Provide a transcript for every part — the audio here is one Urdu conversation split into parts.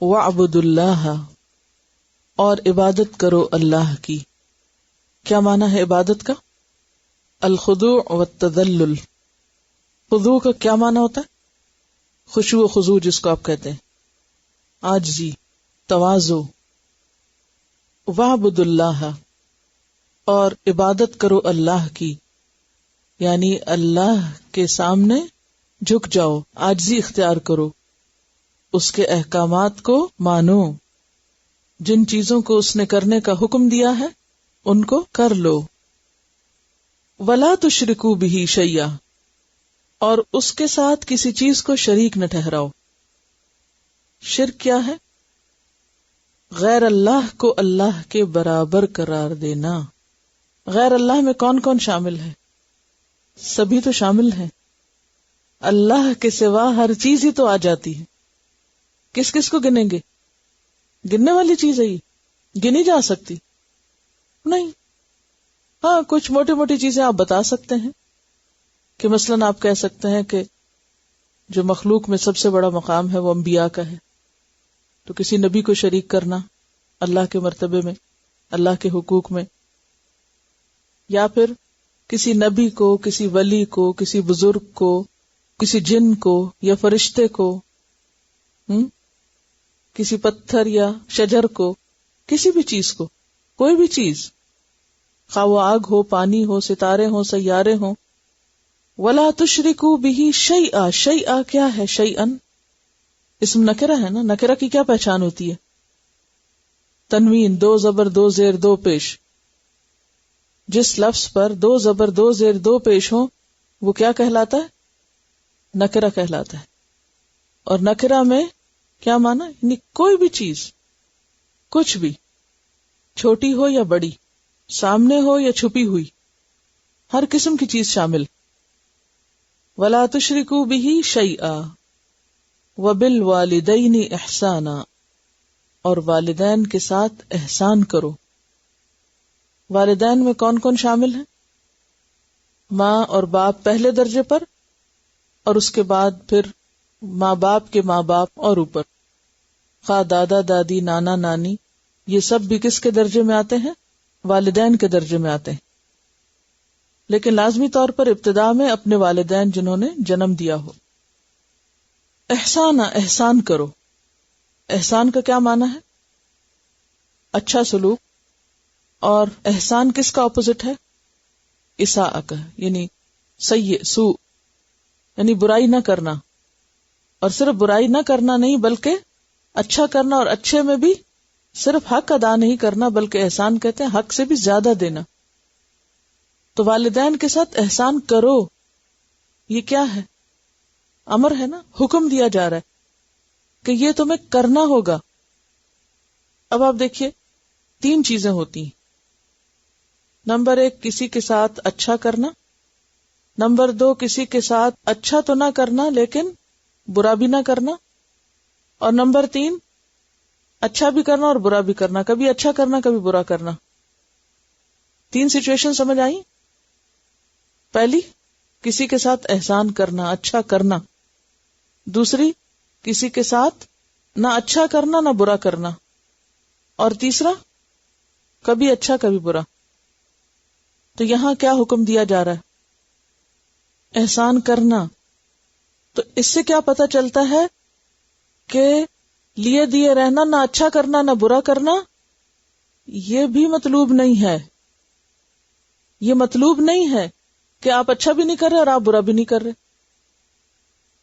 وَاعْبُدُوا اللَّهَ اور عبادت کرو اللہ کی. کیا معنی ہے عبادت کا؟ الخضوع والتذلل. خضوع کا کیا معنی ہوتا ہے؟ خشوع و خضوع جس کو آپ کہتے ہیں، عاجزی، تواضع. وَاعْبُدُوا اللَّهَ اور عبادت کرو اللہ کی، یعنی اللہ کے سامنے جھک جاؤ، عاجزی اختیار کرو، اس کے احکامات کو مانو، جن چیزوں کو اس نے کرنے کا حکم دیا ہے ان کو کر لو. وَلَا تُشْرِكُوا بِهِ شَيْئًا اور اس کے ساتھ کسی چیز کو شریک نہ ٹھہراؤ. شرک کیا ہے؟ غیر اللہ کو اللہ کے برابر قرار دینا. غیر اللہ میں کون کون شامل ہے؟ سبھی تو شامل ہیں. اللہ کے سوا ہر چیز ہی تو آ جاتی ہے. کس کس کو گنیں گے؟ گننے والی چیز ہے یہ، گنی جا سکتی نہیں. ہاں کچھ موٹی موٹی چیزیں آپ بتا سکتے ہیں کہ مثلاً آپ کہہ سکتے ہیں کہ جو مخلوق میں سب سے بڑا مقام ہے وہ انبیاء کا ہے، تو کسی نبی کو شریک کرنا اللہ کے مرتبے میں، اللہ کے حقوق میں، یا پھر کسی نبی کو، کسی ولی کو، کسی بزرگ کو، کسی جن کو یا فرشتے کو، کسی پتھر یا شجر کو، کسی بھی چیز کو، کوئی بھی چیز، خواہ وہ آگ ہو، پانی ہو، ستارے ہوں، سیارے ہوں. وَلَا تُشْرِكُوا بِهِ شَيْئًا. شَيْئًا کیا ہے؟ شَيْئًا اسم نکرہ ہے نا. نکرہ کی کیا پہچان ہوتی ہے؟ تنوین، 2 زبر 2 زیر 2 پیش. جس لفظ پر 2 زبر 2 زیر 2 پیش ہوں وہ کیا کہلاتا ہے؟ نکرہ کہلاتا ہے. اور نکرہ میں کیا معنی؟ یعنی کوئی بھی چیز، کچھ بھی، چھوٹی ہو یا بڑی، سامنے ہو یا چھپی ہوئی، ہر قسم کی چیز شامل. وَلَا تُشْرِكُوا بِهِ شَيْئًا وَبِالْوَالِدَيْنِ إِحْسَانًا اور والدین کے ساتھ احسان کرو. والدین میں کون کون شامل ہیں؟ ماں اور باپ پہلے درجے پر، اور اس کے بعد پھر ماں باپ کے ماں باپ اور اوپر، خواہ دادا دادی، نانا نانی، یہ سب بھی کس کے درجے میں آتے ہیں؟ والدین کے درجے میں آتے ہیں. لیکن لازمی طور پر ابتدا میں اپنے والدین جنہوں نے جنم دیا ہو. احسان کرو. احسان کا کیا معنی ہے؟ اچھا سلوک. اور احسان کس کا اپوزٹ ہے؟ اساءہ کا، یعنی سیئ، سوء، یعنی برائی نہ کرنا. اور صرف برائی نہ کرنا نہیں بلکہ اچھا کرنا، اور اچھے میں بھی صرف حق ادا نہیں کرنا بلکہ احسان کہتے ہیں حق سے بھی زیادہ دینا. تو والدین کے ساتھ احسان کرو، یہ کیا ہے؟ امر ہے نا، حکم دیا جا رہا ہے کہ یہ تمہیں کرنا ہوگا. اب آپ دیکھیے 3 چیزیں ہوتی ہیں. نمبر 1 کسی کے ساتھ اچھا کرنا. نمبر 2 کسی کے ساتھ اچھا تو نہ کرنا لیکن برا بھی نہ کرنا. اور نمبر 3 اچھا بھی کرنا اور برا بھی کرنا، کبھی اچھا کرنا کبھی برا کرنا. 3 سچویشن سمجھ آئی؟ پہلی، کسی کے ساتھ احسان کرنا، اچھا کرنا. دوسری، کسی کے ساتھ نہ اچھا کرنا نہ برا کرنا. اور تیسرا، کبھی اچھا کبھی برا. تو یہاں کیا حکم دیا جا رہا ہے؟ احسان کرنا. تو اس سے کیا پتہ چلتا ہے کہ لیے دیے رہنا، نہ اچھا کرنا نہ برا کرنا، یہ بھی مطلوب نہیں ہے. یہ مطلوب نہیں ہے کہ آپ اچھا بھی نہیں کر رہے اور آپ برا بھی نہیں کر رہے.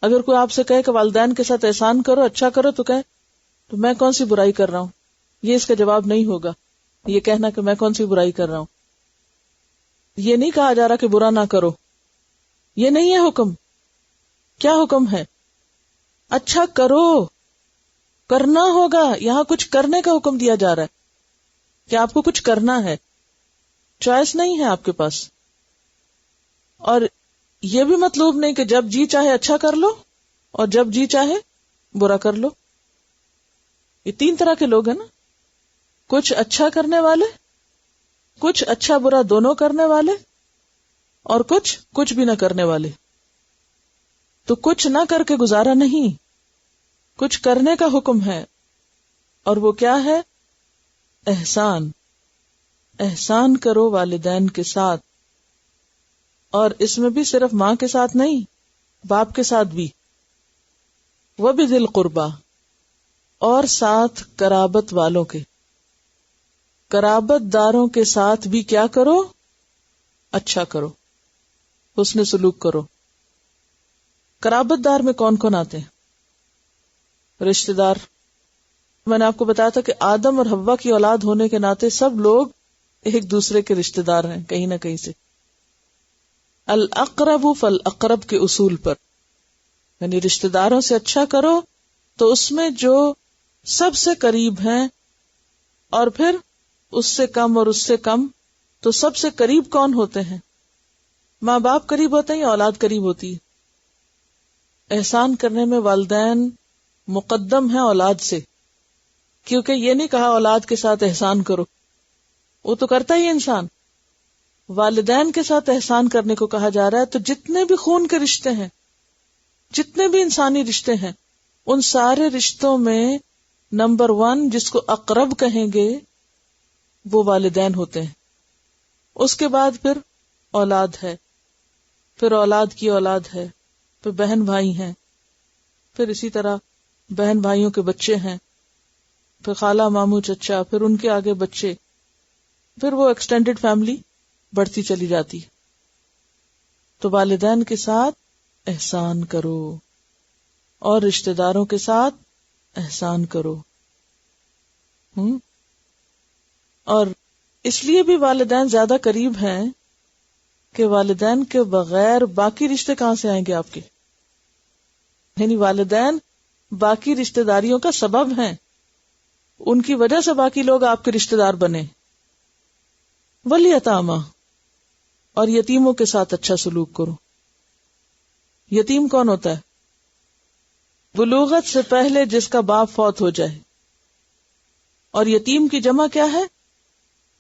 اگر کوئی آپ سے کہے کہ والدین کے ساتھ احسان کرو، اچھا کرو، تو کہے تو میں کون سی برائی کر رہا ہوں؟ یہ اس کا جواب نہیں ہوگا. یہ کہنا کہ میں کون سی برائی کر رہا ہوں. یہ نہیں کہا جا رہا کہ برا نہ کرو، یہ نہیں ہے حکم. کیا حکم ہے؟ اچھا کرو، کرنا ہوگا. یہاں کچھ کرنے کا حکم دیا جا رہا ہے کہ آپ کو کچھ کرنا ہے. چوائس نہیں ہے آپ کے پاس. اور یہ بھی مطلوب نہیں کہ جب جی چاہے اچھا کر لو اور جب جی چاہے برا کر لو. یہ 3 طرح کے لوگ ہیں نا. کچھ اچھا کرنے والے، کچھ اچھا برا دونوں کرنے والے، اور کچھ بھی نہ کرنے والے. تو کچھ نہ کر کے گزارا نہیں، کچھ کرنے کا حکم ہے. اور وہ کیا ہے؟ احسان. احسان کرو والدین کے ساتھ. اور اس میں بھی صرف ماں کے ساتھ نہیں، باپ کے ساتھ بھی. وَبِذِي الْقُرْبَى، اور ساتھ قرابت والوں کے، قرابت داروں کے ساتھ بھی کیا کرو؟ اچھا کرو، حسن سلوک کرو. قرابت دار میں کون کون آتے ہیں؟ رشتہ دار. میں نے آپ کو بتایا تھا کہ آدم اور حوا کی اولاد ہونے کے ناطے سب لوگ ایک دوسرے کے رشتہ دار ہیں کہیں نہ کہیں سے. الاقرب فالاقرب کے اصول پر، یعنی رشتہ داروں سے اچھا کرو تو اس میں جو سب سے قریب ہیں، اور پھر اس سے کم اور اس سے کم. تو سب سے قریب کون ہوتے ہیں؟ ماں باپ قریب ہوتے ہیں یا اولاد قریب ہوتی ہے؟ احسان کرنے میں والدین مقدم ہیں اولاد سے، کیونکہ یہ نہیں کہا اولاد کے ساتھ احسان کرو، وہ تو کرتا ہی انسان. والدین کے ساتھ احسان کرنے کو کہا جا رہا ہے. تو جتنے بھی خون کے رشتے ہیں، جتنے بھی انسانی رشتے ہیں، ان سارے رشتوں میں نمبر 1 جس کو اقرب کہیں گے وہ والدین ہوتے ہیں. اس کے بعد پھر اولاد ہے، پھر اولاد کی اولاد ہے، پھر بہن بھائی ہیں، پھر اسی طرح بہن بھائیوں کے بچے ہیں، پھر خالہ ماموں چچا، پھر ان کے آگے بچے، پھر وہ ایکسٹینڈڈ فیملی بڑھتی چلی جاتی. تو والدین کے ساتھ احسان کرو اور رشتہ داروں کے ساتھ احسان کرو. اور اس لیے بھی والدین زیادہ قریب ہیں کہ والدین کے بغیر باقی رشتے کہاں سے آئیں گے آپ کے؟ یعنی والدین باقی رشتہ داریوں کا سبب ہیں، ان کی وجہ سے باقی لوگ آپ کے رشتہ دار بنے. والیتامی، اور یتیموں کے ساتھ اچھا سلوک کرو. یتیم کون ہوتا ہے؟ بلوغت سے پہلے جس کا باپ فوت ہو جائے. اور یتیم کی جمع کیا ہے؟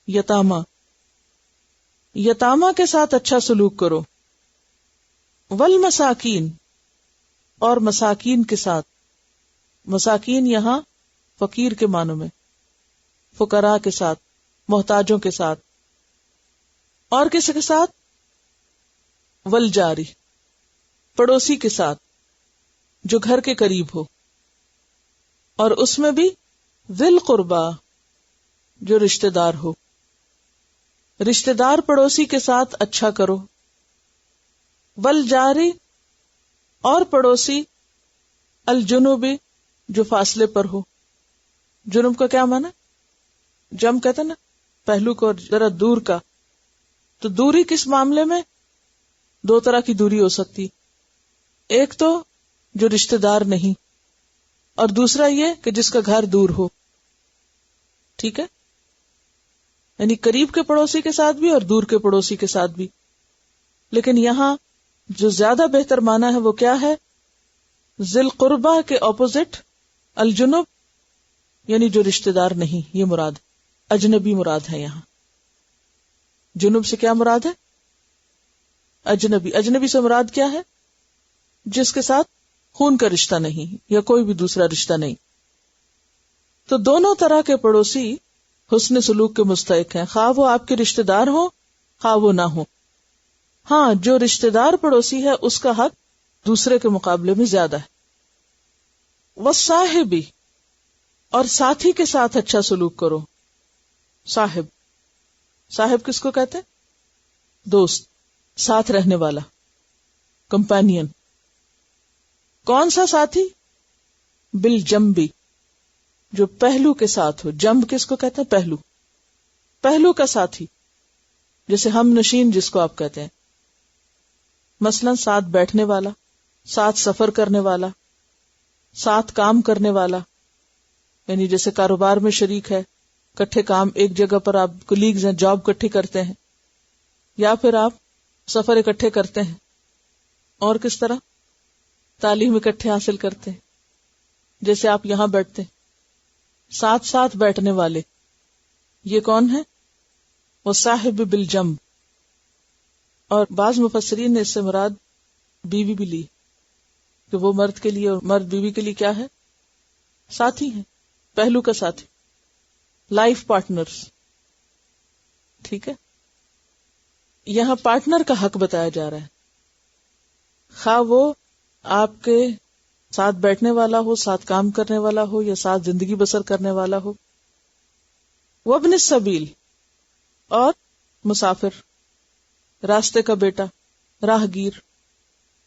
یتامہ. یتامہ کے ساتھ اچھا سلوک کرو. والمساکین، اور مساکین کے ساتھ. مساکین یہاں فقیر کے معنوں میں، فقراء کے ساتھ، محتاجوں کے ساتھ. اور کس کے ساتھ؟ والجاری، پڑوسی کے ساتھ جو گھر کے قریب ہو. اور اس میں بھی ذی القربیٰ، جو رشتہ دار ہو. رشتہ دار پڑوسی کے ساتھ اچھا کرو. والجاری، اور پڑوسی الجنوبی، جو فاصلے پر ہو. جنوب کا کیا معنی؟ جم کہتے ہیں نا پہلو کو، ذرا دور کا. تو دوری کس معاملے میں؟ 2 طرح کی دوری ہو سکتی. ایک تو جو رشتہ دار نہیں، اور دوسرا یہ کہ جس کا گھر دور ہو. ٹھیک ہے، یعنی قریب کے پڑوسی کے ساتھ بھی اور دور کے پڑوسی کے ساتھ بھی. لیکن یہاں جو زیادہ بہتر معنی ہے وہ کیا ہے؟ ذی القربیٰ کے اپوزٹ الجنب، یعنی جو رشتہ دار نہیں. یہ مراد اجنبی مراد ہے یہاں. جنوب سے کیا مراد ہے؟ اجنبی. اجنبی سے مراد کیا ہے؟ جس کے ساتھ خون کا رشتہ نہیں یا کوئی بھی دوسرا رشتہ نہیں. تو دونوں طرح کے پڑوسی حسن سلوک کے مستحق ہیں، خواہ وہ آپ کے رشتہ دار ہوں خواہ وہ نہ ہوں. ہاں، جو رشتہ دار پڑوسی ہے اس کا حق دوسرے کے مقابلے میں زیادہ ہے. والصاحبی، اور ساتھی کے ساتھ اچھا سلوک کرو. صاحب، صاحب کس کو کہتے ہیں؟ دوست، ساتھ رہنے والا، کمپینین. کون سا ساتھی؟ بالجنبی، جو پہلو کے ساتھ ہو. جنب کس کو کہتے ہیں؟ پہلو. پہلو کا ساتھی، جیسے ہم نشین جس کو آپ کہتے ہیں. مثلا ساتھ بیٹھنے والا، ساتھ سفر کرنے والا، ساتھ کام کرنے والا. یعنی جیسے کاروبار میں شریک ہے، کٹھے کام، ایک جگہ پر آپ کولیگز ہیں، جاب کٹھی کرتے ہیں، یا پھر آپ سفر اکٹھے کرتے ہیں. اور کس طرح؟ تعلیم اکٹھے حاصل کرتے ہیں، جیسے آپ یہاں بیٹھتے ہیں. ساتھ ساتھ بیٹھنے والے یہ کون ہے؟ وہ صاحب بالجنب. اور بعض مفسرین نے اس سے مراد بیوی بھی لی کہ وہ مرد کے لیے اور مرد بیوی کے لیے کیا ہے؟ ساتھی ہیں. پہلو کا ساتھی، لائف پارٹنرز. ٹھیک ہے، یہاں پارٹنر کا حق بتایا جا رہا ہے، خواہ وہ آپ کے ساتھ بیٹھنے والا ہو، ساتھ کام کرنے والا ہو، یا ساتھ زندگی بسر کرنے والا ہو. وابن السبیل، اور مسافر، راستے کا بیٹا، راہ گیر،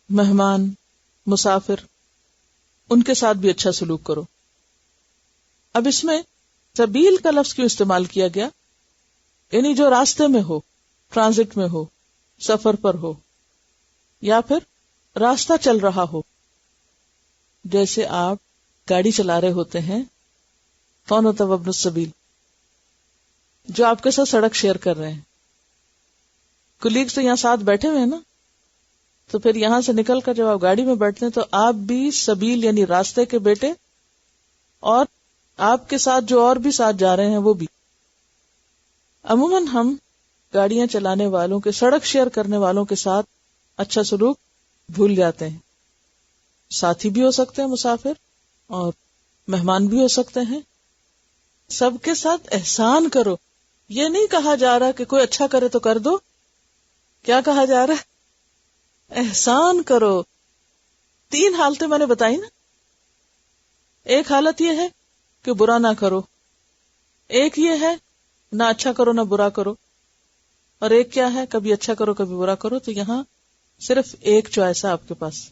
مہمان، مسافر، ان کے ساتھ بھی اچھا سلوک کرو. اب اس میں سبیل کا لفظ کیوں استعمال کیا گیا؟ یعنی جو راستے میں ہو، ٹرانزٹ میں ہو، سفر پر ہو، یا پھر راستہ چل رہا ہو. جیسے آپ گاڑی چلا رہے ہوتے ہیں، کون ہوتا ہے ابن السبیل؟ جو آپ کے ساتھ سڑک شیئر کر رہے ہیں. کولیگز تو یہاں ساتھ بیٹھے ہوئے ہیں نا، تو پھر یہاں سے نکل کر جب آپ گاڑی میں بیٹھتے ہیں تو آپ بھی سبیل یعنی راستے کے بیٹے، اور آپ کے ساتھ جو اور بھی ساتھ جا رہے ہیں وہ بھی. عموماً ہم گاڑیاں چلانے والوں کے، سڑک شیئر کرنے والوں کے ساتھ اچھا سلوک بھول جاتے ہیں. ساتھی بھی ہو سکتے ہیں مسافر، اور مہمان بھی ہو سکتے ہیں. سب کے ساتھ احسان کرو. یہ نہیں کہا جا رہا کہ کوئی اچھا کرے تو کر دو. کیا کہا جا رہا ہے؟ احسان کرو. 3 حالتیں میں نے بتائی نا. ایک حالت یہ ہے کہ برا نہ کرو، ایک یہ ہے نہ اچھا کرو نہ برا کرو، اور ایک کیا ہے کبھی اچھا کرو کبھی برا کرو. تو یہاں صرف ایک چوائس ہے آپ کے پاس،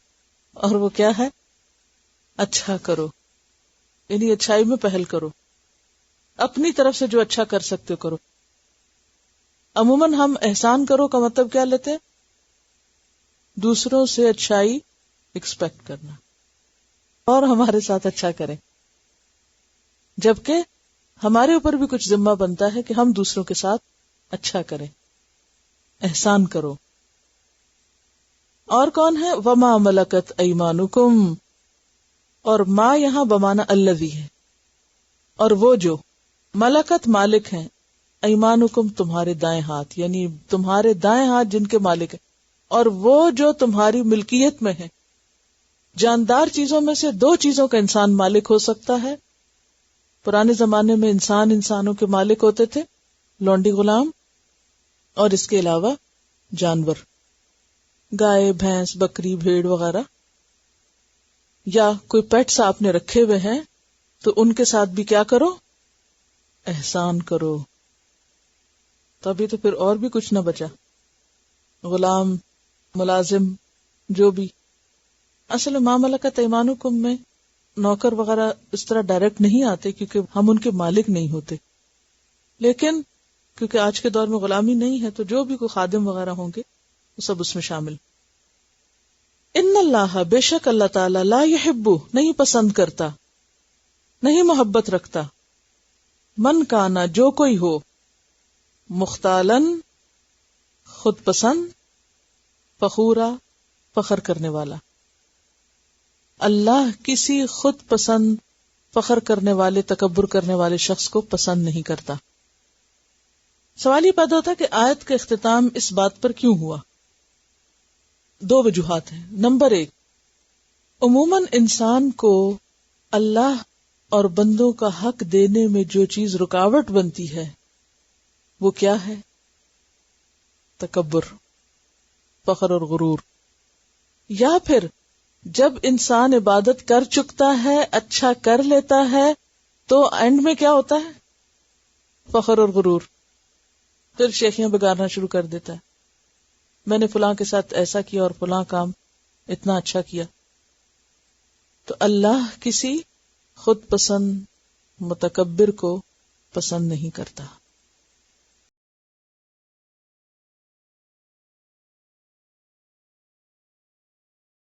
اور وہ کیا ہے؟ اچھا کرو. یعنی اچھائی میں پہل کرو، اپنی طرف سے جو اچھا کر سکتے ہو کرو. عموماً ہم احسان کرو کا مطلب کیا لیتے ہیں؟ دوسروں سے اچھائی ایکسپیکٹ کرنا اور ہمارے ساتھ اچھا کریں، جبکہ ہمارے اوپر بھی کچھ ذمہ بنتا ہے کہ ہم دوسروں کے ساتھ اچھا کریں، احسان کرو. اور کون ہے؟ وما ملکت ایمانکم، اور ما یہاں بمانا الذی ہے، اور وہ جو ملکت مالک ہیں، ایمانکم تمہارے دائیں ہاتھ، یعنی تمہارے دائیں ہاتھ جن کے مالک ہیں، اور وہ جو تمہاری ملکیت میں ہیں. جاندار چیزوں میں سے 2 چیزوں کا انسان مالک ہو سکتا ہے. پرانے زمانے میں انسانوں کے مالک ہوتے تھے، لونڈی غلام، اور اس کے علاوہ جانور، گائے، بھینس، بکری، بھیڑ وغیرہ. یا کوئی پیٹس آپ نے رکھے ہوئے ہیں تو ان کے ساتھ بھی کیا کرو؟ احسان کرو. تبھی تو پھر اور بھی کچھ نہ بچا. غلام، ملازم، جو بھی. اصل ما ملکت ایمانکم میں نوکر وغیرہ اس طرح ڈائریکٹ نہیں آتے کیونکہ ہم ان کے مالک نہیں ہوتے، لیکن کیونکہ آج کے دور میں غلامی نہیں ہے تو جو بھی کوئی خادم وغیرہ ہوں گے وہ سب اس میں شامل. ان اللہ، بے شک اللہ تعالی، لا یحب، نہیں پسند کرتا، نہیں محبت رکھتا، من کانا، جو کوئی ہو، مختالن، خود پسند، فخورا، فخر کرنے والا. اللہ کسی خود پسند، فخر کرنے والے، تکبر کرنے والے شخص کو پسند نہیں کرتا. سوال یہ پیدا ہوتا ہے کہ آیت کا اختتام اس بات پر کیوں ہوا؟ 2 وجوہات ہیں. نمبر 1، عموماً انسان کو اللہ اور بندوں کا حق دینے میں جو چیز رکاوٹ بنتی ہے وہ کیا ہے؟ تکبر، فخر اور غرور. یا پھر جب انسان عبادت کر چکتا ہے، اچھا کر لیتا ہے، تو اینڈ میں کیا ہوتا ہے؟ فخر اور غرور. پھر شیخیاں بگاڑنا شروع کر دیتا ہے، میں نے فلاں کے ساتھ ایسا کیا اور فلاں کام اتنا اچھا کیا. تو اللہ کسی خود پسند متکبر کو پسند نہیں کرتا.